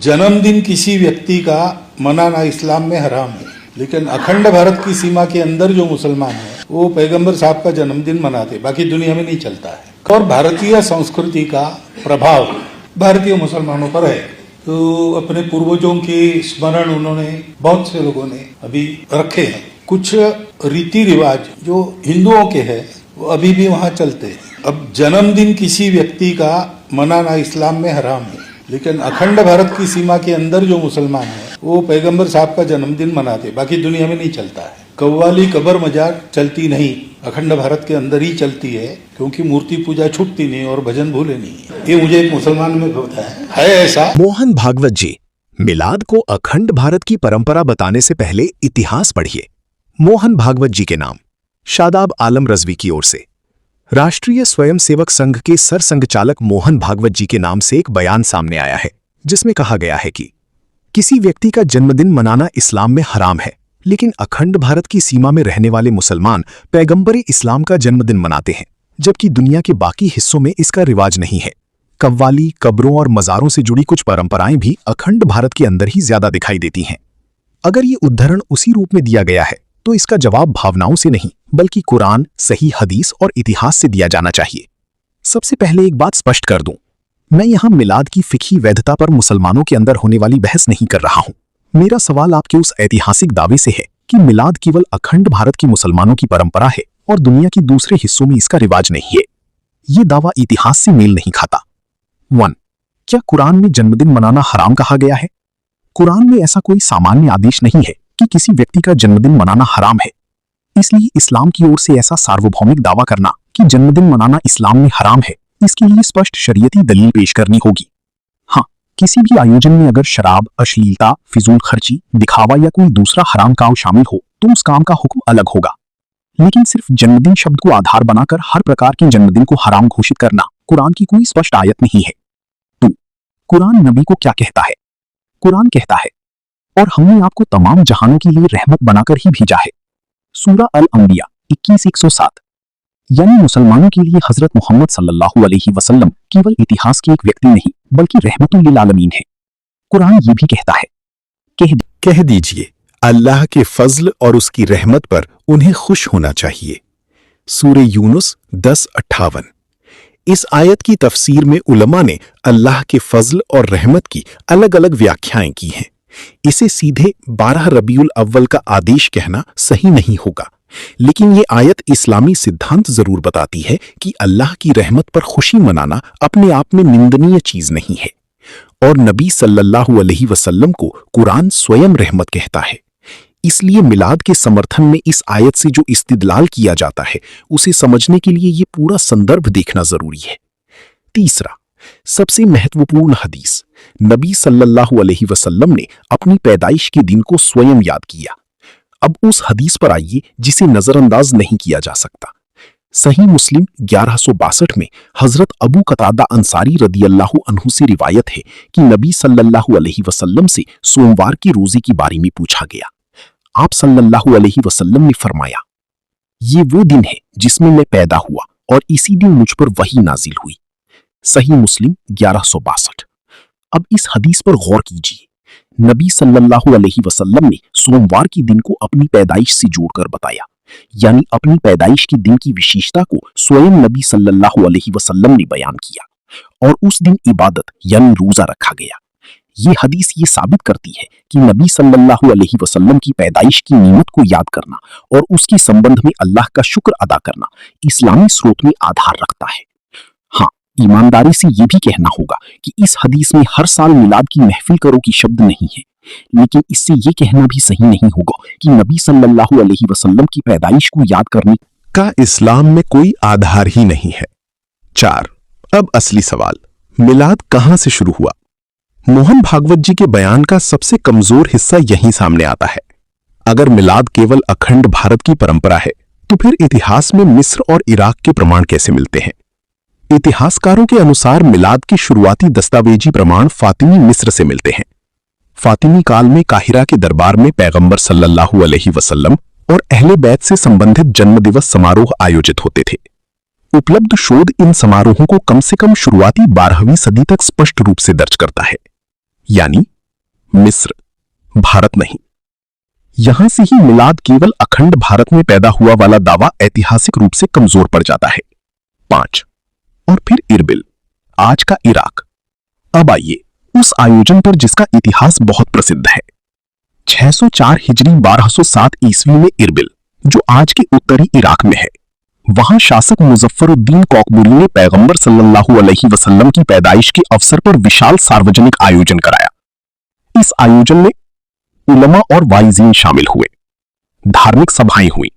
जन्मदिन किसी व्यक्ति का मनाना इस्लाम में हराम है, लेकिन अखंड भारत की सीमा के अंदर जो मुसलमान है वो पैगंबर साहब का जन्मदिन मनाते, बाकी दुनिया में नहीं चलता है। और भारतीय संस्कृति का प्रभाव भारतीय मुसलमानों पर है, तो अपने पूर्वजों के स्मरण उन्होंने बहुत से लोगों ने अभी रखे हैं। कुछ रीति रिवाज जो हिंदुओं के हैं वो अभी भी वहाँ चलते हैं। अब जन्मदिन किसी व्यक्ति का मनाना इस्लाम में हराम है, लेकिन अखंड भारत की सीमा के अंदर जो मुसलमान है वो पैगंबर साहब का जन्मदिन मनाते, बाकी दुनिया में नहीं चलता है। कव्वाली कबर मजार चलती नहीं, अखंड भारत के अंदर ही चलती है, क्योंकि मूर्ति पूजा छूटती नहीं और भजन भूले नहीं। ये मुझे एक मुसलमान में होता है ऐसा। मोहन भागवत जी, मिलाद को अखंड भारत की परंपरा बताने से पहले इतिहास पढ़िए। मोहन भागवत जी के नाम शादाब आलम रजवी की ओर से राष्ट्रीय स्वयंसेवक संघ के सरसंघचालक मोहन भागवत जी के नाम से एक बयान सामने आया है, जिसमें कहा गया है कि किसी व्यक्ति का जन्मदिन मनाना इस्लाम में हराम है, लेकिन अखंड भारत की सीमा में रहने वाले मुसलमान पैगंबर इस्लाम का जन्मदिन मनाते हैं, जबकि दुनिया के बाकी हिस्सों में इसका रिवाज नहीं है। कव्वाली, कब्रों और मज़ारों से जुड़ी कुछ परंपराएं भी अखंड भारत के अंदर ही ज्यादा दिखाई देती हैं। अगर ये उद्धरण उसी रूप में दिया गया है तो इसका जवाब भावनाओं से नहीं बल्कि कुरान, सही हदीस और इतिहास से दिया जाना चाहिए। सबसे पहले एक बात स्पष्ट कर दूं, मैं यहां मिलाद की फिक्ही वैधता पर मुसलमानों के अंदर होने वाली बहस नहीं कर रहा हूं। मेरा सवाल आपके उस ऐतिहासिक दावे से है कि मिलाद केवल अखंड भारत की मुसलमानों की परंपरा है और दुनिया के दूसरे हिस्सों में इसका रिवाज नहीं है। ये दावा इतिहास से मेल नहीं खाता। 1. क्या कुरान में जन्मदिन मनाना हराम कहा गया है? कुरान में ऐसा कोई सामान्य आदेश नहीं है कि किसी व्यक्ति का जन्मदिन मनाना हराम है। इसलिए इस्लाम की ओर से ऐसा सार्वभौमिक दावा करना कि जन्मदिन मनाना इस्लाम में हराम है, इसके लिए स्पष्ट शरीयती दलील पेश करनी होगी। हाँ, किसी भी आयोजन में अगर शराब, अश्लीलता, फिजूल खर्ची, दिखावा या कोई दूसरा हराम काम शामिल हो तो उस काम का हुक्म अलग होगा, लेकिन सिर्फ जन्मदिन शब्द को आधार बनाकर हर प्रकार के जन्मदिन को हराम घोषित करना कुरान की कोई स्पष्ट आयत नहीं है। 2. कुरान नबी को क्या कहता है? कुरान कहता है, और हमने आपको तमाम जहानों के लिए रहमत बनाकर ही भेजा है। सूरा अल-अंबिया 21:107। यानी मुसलमानों के लिए हजरत मोहम्मद सल्लल्लाहु अलैहि वसल्लम केवल इतिहास के एक व्यक्ति नहीं बल्कि रहमतुल लिल आलमीन है। कुरान ये भी कहता है, कह दीजिए अल्लाह के फजल और उसकी रहमत पर उन्हें खुश होना चाहिए। सूरे यूनुस 10:58। इस आयत की तफसीर में उलमा ने अल्लाह के फजल और रहमत की अलग अलग व्याख्याएं की हैं। इसे सीधे 12 रबीउल अव्वल का आदेश कहना सही नहीं होगा, लेकिन ये आयत इस्लामी सिद्धांत जरूर बताती है कि अल्लाह की रहमत पर खुशी मनाना अपने आप में निंदनीय चीज नहीं है। और नबी सल्लल्लाहु अलैहि वसल्लम को कुरान स्वयं रहमत कहता है। इसलिए मिलाद के समर्थन में इस आयत से जो इस्तिदलाल किया जाता है उसे समझने के लिए ये पूरा संदर्भ देखना जरूरी है। तीसरा, सबसे महत्वपूर्ण हदीस, नबी सल्लल्लाहु अलैहि वसल्लम ने अपनी पैदाइश के दिन को स्वयं याद किया। अब उस हदीस पर आइए जिसे नजरअंदाज नहीं किया जा सकता। सही मुस्लिम 1162 में हजरत अबू कतादा अंसारी रदियल्लाहु अन्हु से रिवायत है कि नबी सल्लल्लाहु अलैहि वसल्लम से सोमवार की रोजे के बारे में पूछा गया। आप सल्लल्लाहु अलैहि वसल्लम ने फरमाया, ये वो दिन है जिसमें मैं पैदा हुआ और इसी दिन मुझ पर वही नाजिल हुई। सही मुस्लिम 1162। अब इस हदीस पर गौर कीजिए। नबी सल्लल्लाहु अलैहि वसल्लम ने सोमवार के दिन को अपनी पैदाइश से जोड़कर बताया, यानी अपनी पैदाइश के दिन की विशेषता को स्वयं नबी सल्लल्लाहु अलैहि वसल्लम ने बयान किया और उस दिन इबादत यानी रोजा रखा गया। ये हदीस ये साबित करती है कि नबी सल्लल्लाहु अलैहि वसल्लम की पैदाइश की नीमत को याद करना और उसके संबंध में अल्लाह का शुक्र अदा करना इस्लामी स्रोत में आधार रखता है। हाँ, ईमानदारी से ये भी कहना होगा कि इस हदीस में हर साल मिलाद की महफिल करो की शब्द नहीं है, लेकिन इससे ये कहना भी सही नहीं होगा कि नबी सल्लल्लाहु अलैहि वसल्लम की पैदाइश को याद करने का इस्लाम में कोई आधार ही नहीं है। 4. अब असली सवाल, मिलाद कहां से शुरू हुआ? मोहन भागवत जी के बयान का सबसे कमजोर हिस्सा यहीं सामने आता है। अगर मिलाद केवल अखंड भारत की परंपरा है तो फिर इतिहास में मिस्र और इराक के प्रमाण कैसे मिलते हैं? इतिहासकारों के अनुसार मिलाद के शुरुआती दस्तावेजी प्रमाण फातिमी मिस्र से मिलते हैं। फातिमी काल में काहिरा के दरबार में पैगंबर सल्लल्लाहु अलैहि वसल्लम और अहले बैत से संबंधित जन्मदिवस समारोह आयोजित होते थे। उपलब्ध शोध इन समारोहों को कम से कम शुरुआती 12वीं सदी तक स्पष्ट रूप से दर्ज करता है। यानी मिस्र, भारत नहीं। यहां से ही मिलाद केवल अखंड भारत में पैदा हुआ वाला दावा ऐतिहासिक रूप से कमजोर पड़ जाता है। 5 और फिर इरबिल, आज का इराक। अब आइए उस आयोजन पर जिसका इतिहास बहुत प्रसिद्ध है। 604 हिजरी 1207 ईस्वी में इरबिल, जो आज के उत्तरी इराक में है, वहां शासक मुजफ्फरुद्दीन कॉकबुरी ने पैगंबर सल्लल्लाहु अलैहि वसल्लम की पैदाइश के अवसर पर विशाल सार्वजनिक आयोजन कराया। इस आयोजन में उलमा और वाइजीन शामिल हुए, धार्मिक सभाएं हुई,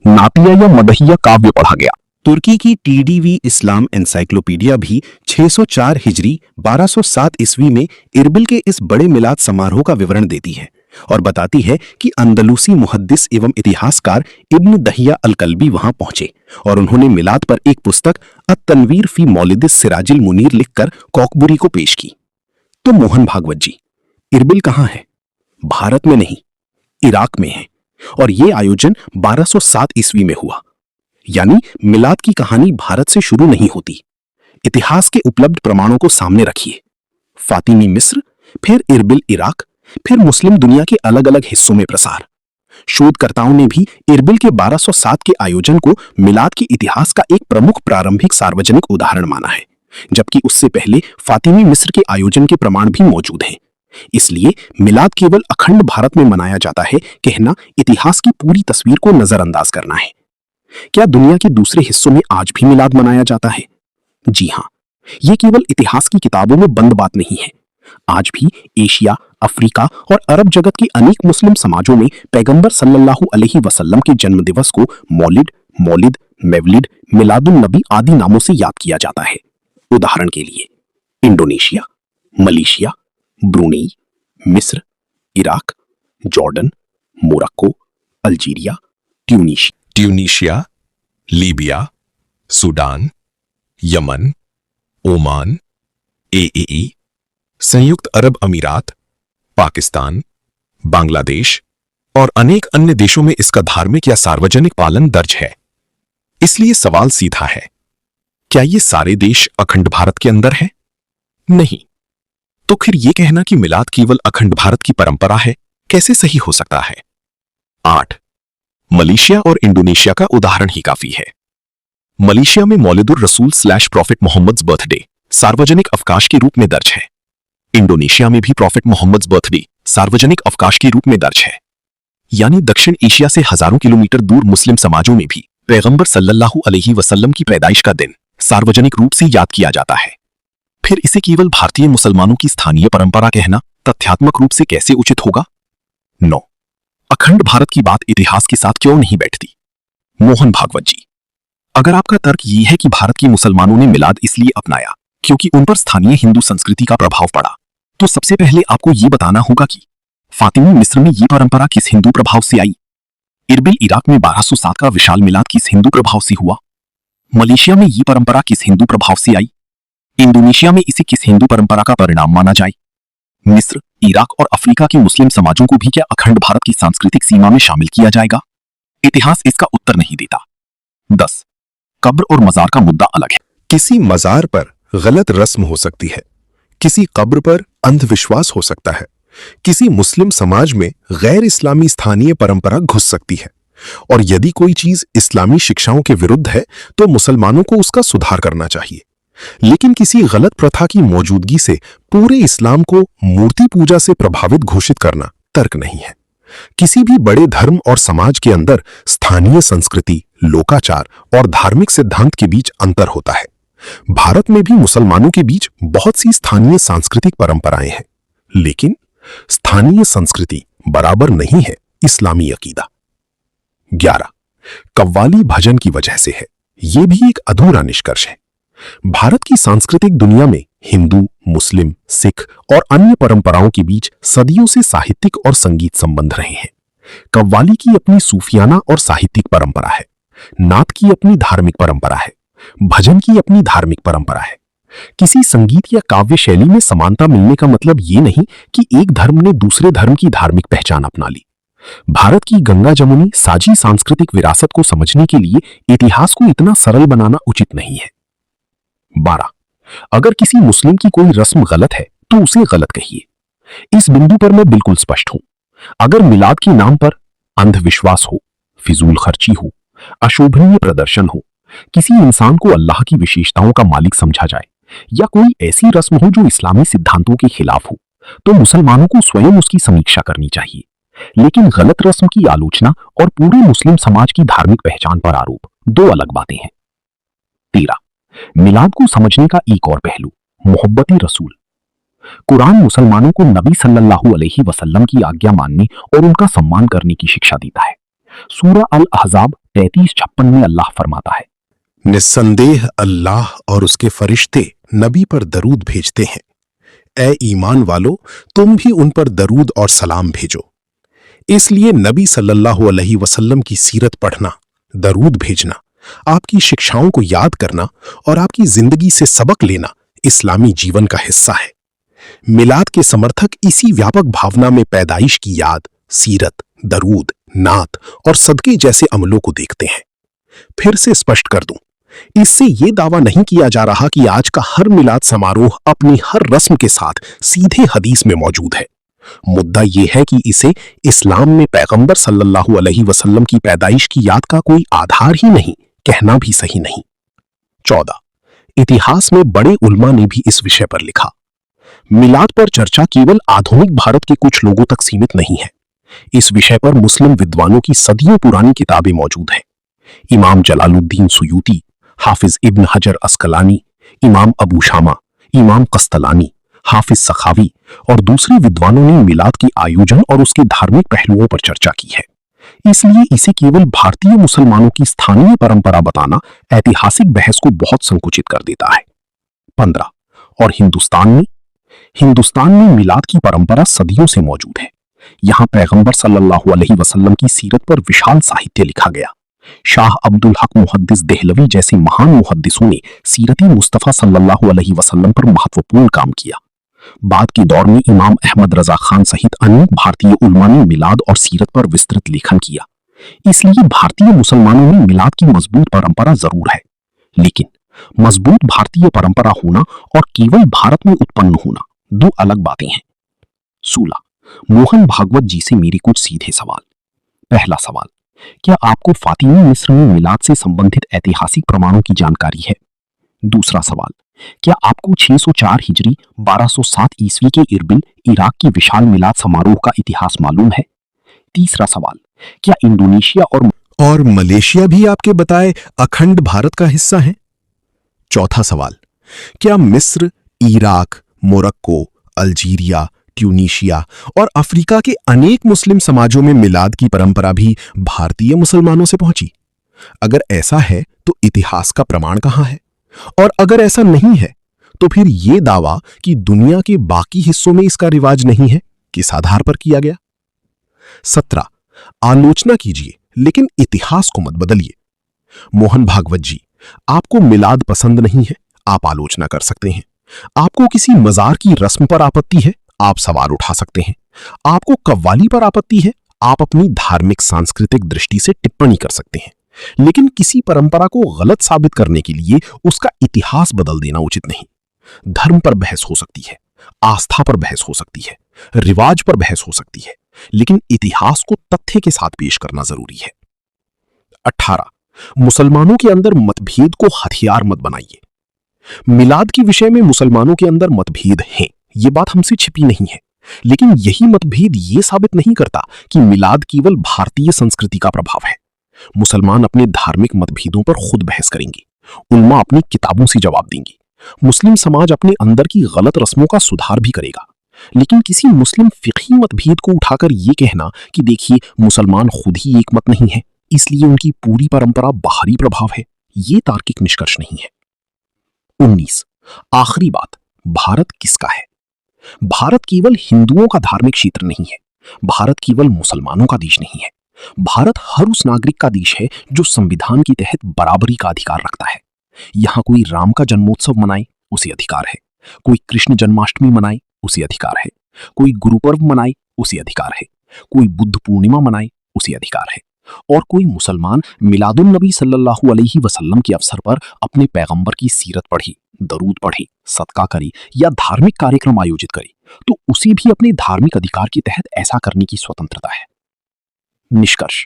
नातिया या मदहिया काव्य पढ़ा गया। तुर्की की टीडीवी इस्लाम एनसाइक्लोपीडिया भी 604 हिजरी 1207 ईस्वी में इरबिल के इस बड़े मिलाद समारोह का विवरण देती है और बताती है कि अंदलूसी मुहद्दिस एवं इतिहासकार इब्न दहिया अल कल्बी वहां पहुंचे और उन्होंने मिलाद पर एक पुस्तक अत-तनवीर फी मौलिदिस सिराजिल मुनीर लिखकर कॉकबुरी को पेश की। तो मोहन भागवत जी, इरबिल कहां है? भारत में नहीं, इराक में है, और यह आयोजन 1207 ईस्वी में हुआ। यानी मिलाद की कहानी भारत से शुरू नहीं होती। इतिहास के उपलब्ध प्रमाणों को सामने रखिए। फातिमी मिस्र, फिर इरबिल इराक, फिर मुस्लिम दुनिया के अलग अलग हिस्सों में प्रसार। शोधकर्ताओं ने भी इरबिल के 1207 के आयोजन को मिलाद के इतिहास का एक प्रमुख प्रारंभिक सार्वजनिक उदाहरण माना है, जबकि उससे पहले फातिमी मिस्र के आयोजन के प्रमाण भी मौजूद हैं। इसलिए मिलाद केवल अखंड भारत में मनाया जाता है कहना इतिहास की पूरी तस्वीर को नजरअंदाज करना है। क्या दुनिया के दूसरे हिस्सों में आज भी मिलाद मनाया जाता है? जी हां, यह केवल इतिहास की किताबों में बंद बात नहीं है। आज भी एशिया, अफ्रीका और अरब जगत के अनेक मुस्लिम समाजों में पैगंबर सल्लल्लाहु अलैहि वसल्लम के जन्म दिवस को मौलिद, मौलिद, मेवलिद, मिलादुन नबी आदि नामों से याद किया जाता है। उदाहरण के लिए इंडोनेशिया, मलेशिया, ब्रुनेई, मिस्र, Iraq, Jordan, Morocco, Algeria, Tunisia, Libya, Sudan, Yemen, Oman, एई, संयुक्त अरब अमीरात, पाकिस्तान, बांग्लादेश और अनेक अन्य देशों में इसका धार्मिक या सार्वजनिक पालन दर्ज है। इसलिए सवाल सीधा है, क्या ये सारे देश अखंड भारत के अंदर हैं? नहीं। तो फिर यह कहना कि मिलाद केवल अखंड भारत की परंपरा है कैसे सही हो सकता है? 8 मलेशिया और इंडोनेशिया का उदाहरण ही काफी है। मलेशिया में मौलिदुर रसूल / प्रॉफिट मोहम्मद्स बर्थडे सार्वजनिक अवकाश के रूप में दर्ज है। इंडोनेशिया में भी प्रॉफिट मोहम्मद्स बर्थडे सार्वजनिक अवकाश के रूप में दर्ज है। यानी दक्षिण एशिया से हजारों किलोमीटर दूर मुस्लिम समाजों में भी पैगंबर सल्लल्लाहु अलैहि वसल्लम की पैदाइश का दिन सार्वजनिक रूप से याद किया जाता है। फिर इसे केवल भारतीय मुसलमानों की स्थानीय परंपरा कहना तथ्यात्मक रूप से कैसे उचित होगा? 9 अखंड भारत की बात इतिहास के साथ क्यों नहीं बैठती? मोहन भागवत जी, अगर आपका तर्क यह है कि भारत के मुसलमानों ने मिलाद इसलिए अपनाया क्योंकि उन पर स्थानीय हिंदू संस्कृति का प्रभाव पड़ा, तो सबसे पहले आपको यह बताना होगा कि फातिमी मिस्र में यह परंपरा किस हिंदू प्रभाव से आई? इरबिल इराक में 1207 का विशाल मिलाद किस हिंदू प्रभाव से हुआ? मलेशिया में यह परंपरा किस हिंदू प्रभाव से आई? इंडोनेशिया में इसे किस हिंदू परंपरा का परिणाम माना जाए? मिस्र, इराक और अफ्रीका के मुस्लिम समाजों को भी क्या अखंड भारत की सांस्कृतिक सीमा में शामिल किया जाएगा? इतिहास इसका उत्तर नहीं देता। 10 कब्र और मजार का मुद्दा अलग है। किसी मजार पर गलत रस्म हो सकती है, किसी कब्र पर अंधविश्वास हो सकता है, किसी मुस्लिम समाज में गैर इस्लामी स्थानीय परंपरा घुस सकती है, और यदि कोई चीज इस्लामी शिक्षाओं के विरुद्ध है तो मुसलमानों को उसका सुधार करना चाहिए। लेकिन किसी गलत प्रथा की मौजूदगी से पूरे इस्लाम को मूर्ति पूजा से प्रभावित घोषित करना तर्क नहीं है। किसी भी बड़े धर्म और समाज के अंदर स्थानीय संस्कृति, लोकाचार और धार्मिक सिद्धांत के बीच अंतर होता है। भारत में भी मुसलमानों के बीच बहुत सी स्थानीय सांस्कृतिक परंपराएं हैं, लेकिन स्थानीय संस्कृति बराबर नहीं है इस्लामी अकीदा। 11 कव्वाली भजन की वजह से है, यह भी एक अधूरा निष्कर्ष है। भारत की सांस्कृतिक दुनिया में हिंदू, मुस्लिम, सिख और अन्य परंपराओं के बीच सदियों से साहित्यिक और संगीत संबंध रहे हैं। कव्वाली की अपनी सूफियाना और साहित्यिक परंपरा है, नात की अपनी धार्मिक परंपरा है, भजन की अपनी धार्मिक परंपरा है। किसी संगीत या काव्य शैली में समानता मिलने का मतलब ये नहीं कि एक धर्म ने दूसरे धर्म की धार्मिक पहचान अपना ली। भारत की गंगा जमुनी साझी सांस्कृतिक विरासत को समझने के लिए इतिहास को इतना सरल बनाना उचित नहीं है। 12 अगर किसी मुस्लिम की कोई रस्म गलत है तो उसे गलत कहिए। इस बिंदु पर मैं बिल्कुल स्पष्ट हूं। अगर मिलाद के नाम पर अंधविश्वास हो, फिजूल खर्ची हो, अशोभनीय प्रदर्शन हो, किसी इंसान को अल्लाह की विशेषताओं का मालिक समझा जाए या कोई ऐसी रस्म हो जो इस्लामी सिद्धांतों के खिलाफ हो, तो मुसलमानों को स्वयं उसकी समीक्षा करनी चाहिए। लेकिन गलत रस्म की आलोचना और पूरे मुस्लिम समाज की धार्मिक पहचान पर आरोप दो अलग बातें हैं। 13. मिलाद को समझने का एक और पहलू, मोहब्बत रसूल। कुरान मुसलमानों को नबी सल्लल्लाहु अलैहि वसल्लम की आज्ञा मानने और उनका सम्मान करने की शिक्षा देता है। सूरह अल अहज़ाब 33-56 में अल्लाह फरमाता है, निस्संदेह अल्लाह और उसके फरिश्ते नबी पर दरूद भेजते हैं। ए ईमान वालो, तुम भी उन पर दरूद और सलाम भेजो। इसलिए नबी सल्लल्लाहु अलैहि वसल्लम की सीरत पढ़ना, दरूद भेजना, आपकी शिक्षाओं को याद करना और आपकी जिंदगी से सबक लेना इस्लामी जीवन का हिस्सा है। मिलाद के समर्थक इसी व्यापक भावना में पैदाइश की याद, सीरत, दरूद, नात और सदके जैसे अमलों को देखते हैं। फिर से स्पष्ट कर दूं, इससे यह दावा नहीं किया जा रहा कि आज का हर मिलाद समारोह अपनी हर रस्म के साथ सीधे हदीस में मौजूद है। मुद्दा यह है कि इसे इस्लाम में पैगंबर सल्लल्लाहु अलैहि वसल्लम की पैदाइश की याद का कोई आधार ही नहीं कहना भी सही नहीं। 14. इतिहास में बड़े उल्मा ने भी इस विषय पर लिखा। मिलाद पर चर्चा केवल आधुनिक भारत के कुछ लोगों तक सीमित नहीं है। इस विषय पर मुस्लिम विद्वानों की सदियों पुरानी किताबें मौजूद हैं। इमाम जलालुद्दीन सुयूती, हाफिज इब्न हजर अस्कलानी, इमाम अबू शामा, इमाम कस्तलानी, हाफिज सखावी और दूसरे विद्वानों ने मिलाद के आयोजन और उसके धार्मिक पहलुओं पर चर्चा की है। इसलिए इसे केवल भारतीय मुसलमानों की स्थानीय परंपरा बताना ऐतिहासिक बहस को बहुत संकुचित कर देता है। 15. और हिंदुस्तान में मिलाद की परंपरा सदियों से मौजूद है। यहां पैगंबर सल्लल्लाहु अलैहि वसल्लम की सीरत पर विशाल साहित्य लिखा गया। शाह अब्दुल हक मुहद्दिस देहलवी जैसे महान मुहद्दिसों ने सीरती मुस्तफा सल्लल्लाहु अलैहि वसल्लम पर महत्वपूर्ण काम किया। बाद के दौर में इमाम अहमद रजा खान सहित अन्य भारतीय उलमा ने मिलाद और सीरत पर विस्तृत लेखन किया। इसलिए भारतीय मुसलमानों में मिलाद की मजबूत परंपरा जरूर है, लेकिन मजबूत भारतीय परंपरा होना और केवल भारत में उत्पन्न होना दो अलग बातें हैं। 16. मोहन भागवत जी से मेरे कुछ सीधे सवाल। पहला सवाल, क्या आपको फातिमी मिस्र में मिलाद से संबंधित ऐतिहासिक प्रमाणों की जानकारी है? दूसरा सवाल, क्या आपको 604 हिजरी 1207 ईस्वी के इरबिल इराक की विशाल मिलाद समारोह का इतिहास मालूम है? तीसरा सवाल, क्या इंडोनेशिया और मलेशिया भी आपके बताए अखंड भारत का हिस्सा हैं? चौथा सवाल, क्या मिस्र, इराक, मोरक्को, अल्जीरिया, ट्यूनीशिया और अफ्रीका के अनेक मुस्लिम समाजों में मिलाद की परंपरा भी भारतीय मुसलमानों से पहुंची? अगर ऐसा है तो इतिहास का प्रमाण कहां है? और अगर ऐसा नहीं है तो फिर यह दावा कि दुनिया के बाकी हिस्सों में इसका रिवाज नहीं है किस आधार पर किया गया? 17. आलोचना कीजिए लेकिन इतिहास को मत बदलिए। मोहन भागवत जी, आपको मिलाद पसंद नहीं है, आप आलोचना कर सकते हैं। आपको किसी मजार की रस्म पर आपत्ति है, आप सवाल उठा सकते हैं। आपको कव्वाली पर आपत्ति है, आप अपनी धार्मिक सांस्कृतिक दृष्टि से टिप्पणी कर सकते हैं। लेकिन किसी परंपरा को गलत साबित करने के लिए उसका इतिहास बदल देना उचित नहीं। धर्म पर बहस हो सकती है, आस्था पर बहस हो सकती है, रिवाज पर बहस हो सकती है, लेकिन इतिहास को तथ्य के साथ पेश करना जरूरी है। 18. मुसलमानों के अंदर मतभेद को हथियार मत बनाइए। मिलाद के विषय में मुसलमानों के अंदर मतभेद हैं, ये बात हमसे छिपी नहीं है, लेकिन यही मतभेद ये साबित नहीं करता कि मिलाद केवल भारतीय संस्कृति का प्रभाव है। मुसलमान अपने धार्मिक मतभेदों पर खुद बहस करेंगे, उल्मा अपनी किताबों से जवाब देंगे, मुस्लिम समाज अपने अंदर की गलत रस्मों का सुधार भी करेगा। लेकिन किसी मुस्लिम फिक़ही मतभेद को उठाकर यह कहना कि देखिए मुसलमान खुद ही एक मत नहीं है, इसलिए उनकी पूरी परंपरा बाहरी प्रभाव है, ये तार्किक निष्कर्ष नहीं है। 19. आखिरी बात, भारत किसका है? भारत केवल हिंदुओं का धार्मिक क्षेत्र नहीं है, भारत केवल मुसलमानों का देश नहीं है। भारत हर उस नागरिक का देश है जो संविधान के तहत बराबरी का अधिकार रखता है। यहां कोई राम का जन्मोत्सव मनाए, उसे अधिकार है। कोई कृष्ण जन्माष्टमी मनाए, उसे अधिकार है। कोई गुरु पर्व मनाए, उसे अधिकार है। कोई बुद्ध पूर्णिमा मनाए, उसे अधिकार है। और कोई मुसलमान मिलादुन नबी सल्लल्लाहु अलैहि वसल्लम के अवसर पर अपने पैगंबर की सीरत पढ़े, दरूद पढ़े, सदका करे या धार्मिक कार्यक्रम आयोजित करे, तो उसे भी अपने धार्मिक अधिकार के तहत ऐसा करने की स्वतंत्रता है। निष्कर्ष,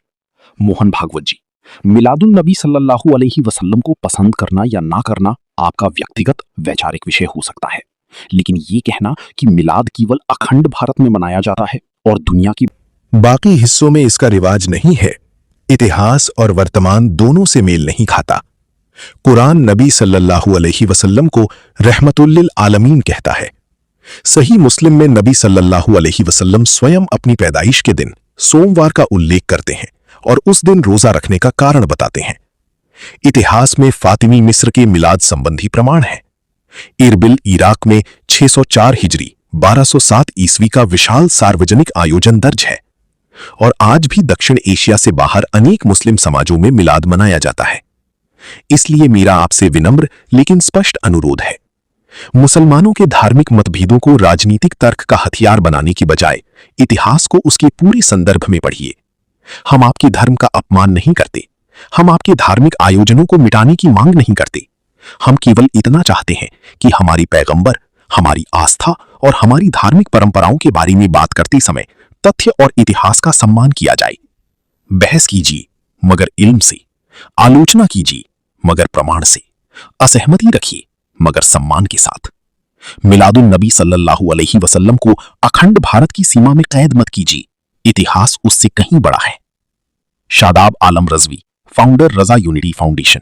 मोहन भागवत जी, मिलादुन नबी सल्लल्लाहु अलैहि वसल्लम को पसंद करना या ना करना आपका व्यक्तिगत वैचारिक विषय हो सकता है, लेकिन ये कहना कि मिलाद केवल अखंड भारत में मनाया जाता है और दुनिया की बाकी हिस्सों में इसका रिवाज नहीं है, इतिहास और वर्तमान दोनों से मेल नहीं खाता। कुरान नबी सल्लल्लाहु अलैहि वसल्लम को रहमतुल्लिल आलमीन कहता है। सही मुस्लिम में नबी सल्लल्लाहु अलैहि वसल्लम स्वयं अपनी पैदाइश के दिन सोमवार का उल्लेख करते हैं और उस दिन रोजा रखने का कारण बताते हैं। इतिहास में फातिमी मिस्र के मिलाद संबंधी प्रमाण है। इरबिल इराक में 604 हिजरी 1207 ईस्वी का विशाल सार्वजनिक आयोजन दर्ज है और आज भी दक्षिण एशिया से बाहर अनेक मुस्लिम समाजों में मिलाद मनाया जाता है। इसलिए मेरा आपसे विनम्र लेकिन स्पष्ट अनुरोध है, मुसलमानों के धार्मिक मतभेदों को राजनीतिक तर्क का हथियार बनाने की बजाय इतिहास को उसके पूरे संदर्भ में पढ़िए। हम आपके धर्म का अपमान नहीं करते, हम आपके धार्मिक आयोजनों को मिटाने की मांग नहीं करते। हम केवल इतना चाहते हैं कि हमारी पैगंबर, हमारी आस्था और हमारी धार्मिक परंपराओं के बारे में बात करते समय तथ्य और इतिहास का सम्मान किया जाए। बहस कीजिए मगर इल्म से, आलोचना कीजिए मगर प्रमाण से, असहमति रखिए मगर सम्मान के साथ। मिलादुन नबी सल्लल्लाहु अलैहि वसल्लम को अखंड भारत की सीमा में कैद मत कीजिए, इतिहास उससे कहीं बड़ा है। शादाब आलम रज़वी, फाउंडर रज़ा यूनिटी फाउंडेशन।